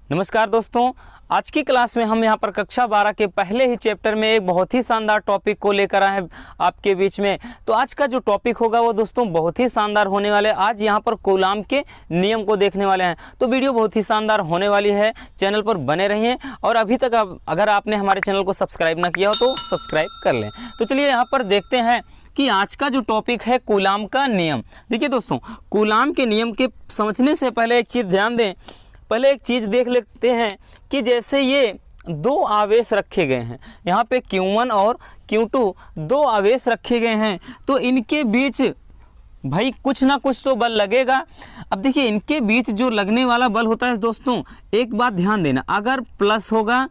नमस्कार दोस्तों, आज की क्लास में हम यहाँ पर कक्षा 12 के पहले ही चैप्टर में एक बहुत ही शानदार टॉपिक को लेकर आए हैं आपके बीच में। तो आज का जो टॉपिक होगा वो दोस्तों बहुत ही शानदार होने वाले। आज यहाँ पर कूलाम के नियम को देखने वाले हैं, तो वीडियो बहुत ही शानदार होने वाली है। चैनल पर बने रहिए और अभी तक अगर आपने हमारे चैनल को सब्सक्राइब ना किया हो तो सब्सक्राइब कर लें। तो चलिए यहाँ पर देखते हैं कि आज का जो टॉपिक है कूलाम का नियम। देखिए दोस्तों, कूलाम के नियम के समझने से पहले एक चीज़ ध्यान दें। पहले एक चीज़ देख लेते हैं कि जैसे ये दो आवेश रखे गए हैं, यहाँ पे Q1 और Q2 दो आवेश रखे गए हैं, तो इनके बीच भाई कुछ ना कुछ तो बल लगेगा। अब देखिए इनके बीच जो लगने वाला बल होता है दोस्तों, एक बात ध्यान देना, अगर प्लस होगा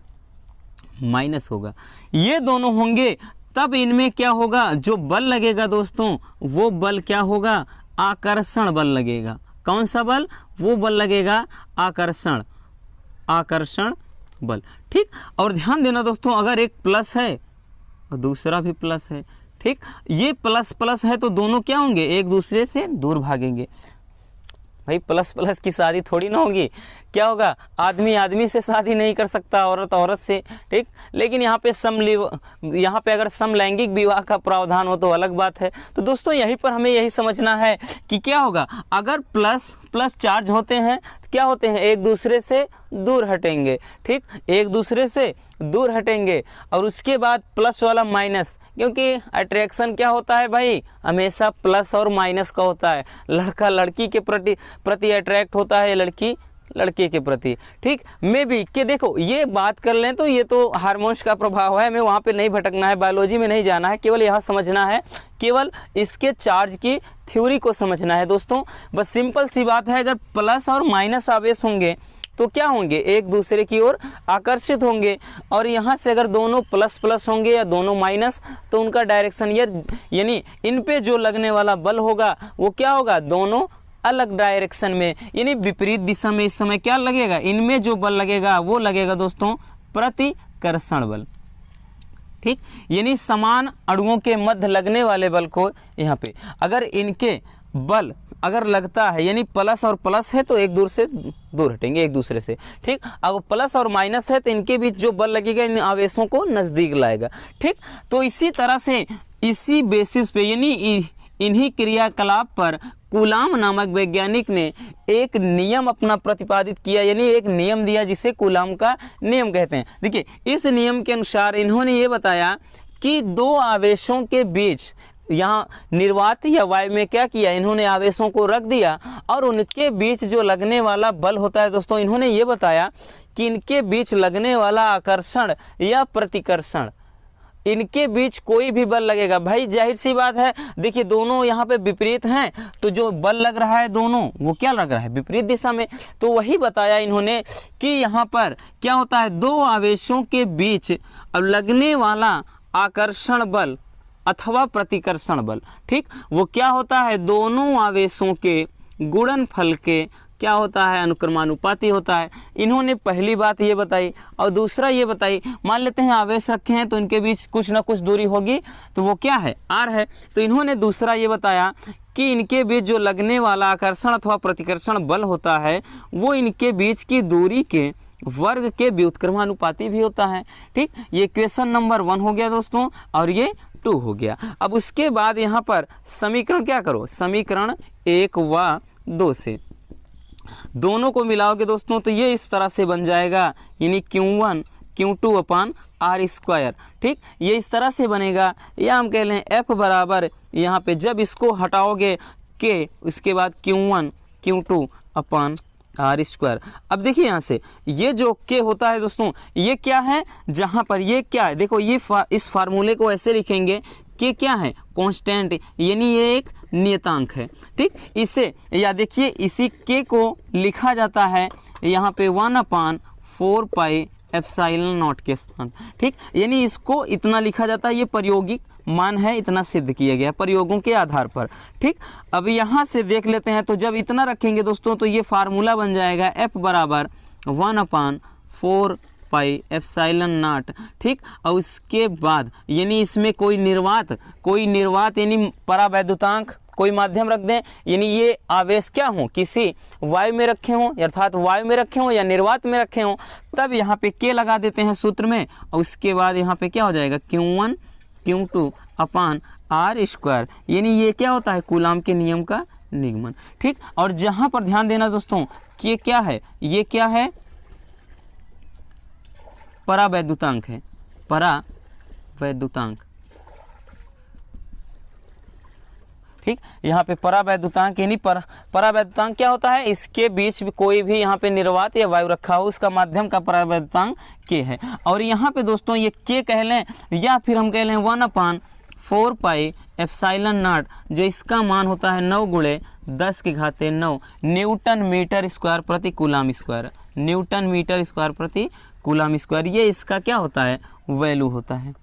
माइनस होगा, ये दोनों होंगे तब इनमें क्या होगा, जो बल लगेगा दोस्तों वो बल क्या होगा, आकर्षण बल लगेगा। कौन सा बल, वो बल लगेगा आकर्षण बल। ठीक, और ध्यान देना दोस्तों, अगर एक प्लस है और दूसरा भी प्लस है, ठीक, ये प्लस प्लस है तो दोनों क्या होंगे, एक दूसरे से दूर भागेंगे। भाई प्लस प्लस की शादी थोड़ी ना होगी, क्या होगा, आदमी आदमी से शादी नहीं कर सकता, औरत औरत से, ठीक। लेकिन यहाँ पे अगर समलैंगिक विवाह का प्रावधान हो तो अलग बात है। तो दोस्तों यहीं पर हमें यही समझना है कि क्या होगा, अगर प्लस प्लस चार्ज होते हैं तो क्या होते हैं, एक दूसरे से दूर हटेंगे, ठीक, एक दूसरे से दूर हटेंगे। और उसके बाद प्लस वाला माइनस, क्योंकि अट्रैक्शन क्या होता है भाई, हमेशा प्लस और माइनस का होता है। लड़का लड़की के प्रति अट्रैक्ट होता है, लड़की लड़के के प्रति, ठीक। में भी कि देखो ये बात कर लें तो ये तो हार्मोन्स का प्रभाव है, हमें वहाँ पे नहीं भटकना है, बायोलॉजी में नहीं जाना है, केवल यहाँ समझना है, केवल इसके चार्ज की थ्योरी को समझना है दोस्तों। बस सिंपल सी बात है, अगर प्लस और माइनस आवेश होंगे तो क्या होंगे, एक दूसरे की ओर आकर्षित होंगे। और यहाँ से अगर दोनों प्लस प्लस होंगे या दोनों माइनस, तो उनका डायरेक्शन यानी इन पे जो लगने वाला बल होगा वो क्या होगा, दोनों अलग डायरेक्शन में, यानी विपरीत दिशा में। इस समय क्या लगेगा, इनमें जो बल लगेगा वो लगेगा दोस्तों प्रतिकर्षण बल, ठीक। यानी समान अणुओं के मध्य लगने वाले बल को यहाँ पे अगर इनके बल अगर लगता है, यानी प्लस और प्लस है तो एक दूर से दूर हटेंगे एक दूसरे से, ठीक। अब प्लस और माइनस है तो इनके बीच जो बल लगेगा इन आवेशों को नजदीक लाएगा, ठीक। तो इसी तरह से इसी बेसिस पे यानी इन्हीं क्रियाकलाप पर कूलाम नामक वैज्ञानिक ने एक नियम अपना प्रतिपादित किया, यानी एक नियम दिया जिसे कूलाम का नियम कहते हैं। देखिए इस नियम के अनुसार इन्होंने ये बताया कि दो आवेशों के बीच यहाँ निर्वात या वायु में क्या किया, इन्होंने आवेशों को रख दिया और उनके बीच जो लगने वाला बल होता है दोस्तों, इन्होंने ये बताया कि इनके बीच लगने वाला आकर्षण या प्रतिकर्षण, इनके बीच कोई भी बल लगेगा। भाई जाहिर सी बात है, देखिए दोनों यहाँ पे विपरीत हैं, तो जो बल लग रहा है दोनों वो क्या लग रहा है, विपरीत दिशा में। तो वही बताया इन्होंने कि यहाँ पर क्या होता है, दो आवेशों के बीच अब लगने वाला आकर्षण बल अथवा प्रतिकर्षण बल, ठीक, वो क्या होता है, दोनों आवेशों के गुणनफल के क्या होता है, अनुक्रमानुपाती होता है। इन्होंने पहली बात ये बताई। और दूसरा ये बताई, मान लेते हैं आवेश रखे हैं तो इनके बीच कुछ ना कुछ दूरी होगी, तो वो क्या है, आर है। तो इन्होंने दूसरा ये बताया कि इनके बीच जो लगने वाला आकर्षण अथवा प्रतिकर्षण बल होता है वो इनके बीच की दूरी के वर्ग के व्युत्क्रमानुपाती भी होता है, ठीक। ये क्वेश्चन नंबर 1 हो गया दोस्तों, और ये 2 हो गया। अब उसके बाद यहाँ पर समीकरण क्या करो, समीकरण 1 व 2 से दोनों को मिलाओगे दोस्तों तो ये इस तरह से बन जाएगा, यानी Q1 Q2 अपान R², ठीक, ये इस तरह से बनेगा। या हम कह लें F बराबर, यहाँ पे जब इसको हटाओगे K, उसके बाद Q1 Q2 अपान R²। अब देखिए यहाँ से ये जो K होता है दोस्तों, ये क्या है, जहाँ पर ये क्या है, देखो ये इस फार्मूले को ऐसे लिखेंगे कि क्या है, कांस्टेंट, यानी ये एक नियतांक है, ठीक। इसे या देखिए इसी K को लिखा जाता है यहाँ पे 1/4 पाई एप्सिलॉन नॉट के स्थान, ठीक, यानी इसको इतना लिखा जाता है। ये प्रायोगिक मान है, इतना सिद्ध किया गया प्रयोगों के आधार पर, ठीक। अब यहाँ से देख लेते हैं, तो जब इतना रखेंगे दोस्तों तो ये फार्मूला बन जाएगा F बराबर 1/4 पाई एप्सिलॉन नॉट, ठीक। और उसके बाद यानी इसमें कोई निर्वात यानी परावैद्युतांक कोई माध्यम रख दें, यानी ये आवेश क्या हो, किसी वायु में रखे हों, अर्थात वायु में रखे हों या निर्वात में रखे हों, तब यहाँ पे के लगा देते हैं सूत्र में, और उसके बाद यहाँ पे क्या हो जाएगा Q1 Q2 upon R square, यानी ये क्या होता है कूलाम के नियम का निगमन। ठीक, और जहां पर ध्यान देना दोस्तों कि क्या है, ये क्या है, परावैद्युतांक है, परावैद्युतांक। ठीक, यहाँ पे परावैद्युतांक यानी परावैद्युतांक क्या होता है, इसके बीच भी कोई भी यहाँ पे निर्वात या वायु रखा हो उसका माध्यम का परावैद्युतांक के है। और यहाँ पे दोस्तों ये के कह लें या फिर हम कह लें 1/4 पाई एप्सिलॉन नॉट, जो इसका मान होता है 9 × 10⁹ न्यूटन मीटर स्क्वायर प्रति coulomb square, newton meter square प्रति कूलाम स्क्वायर, ये इसका क्या होता है, वैल्यू होता है।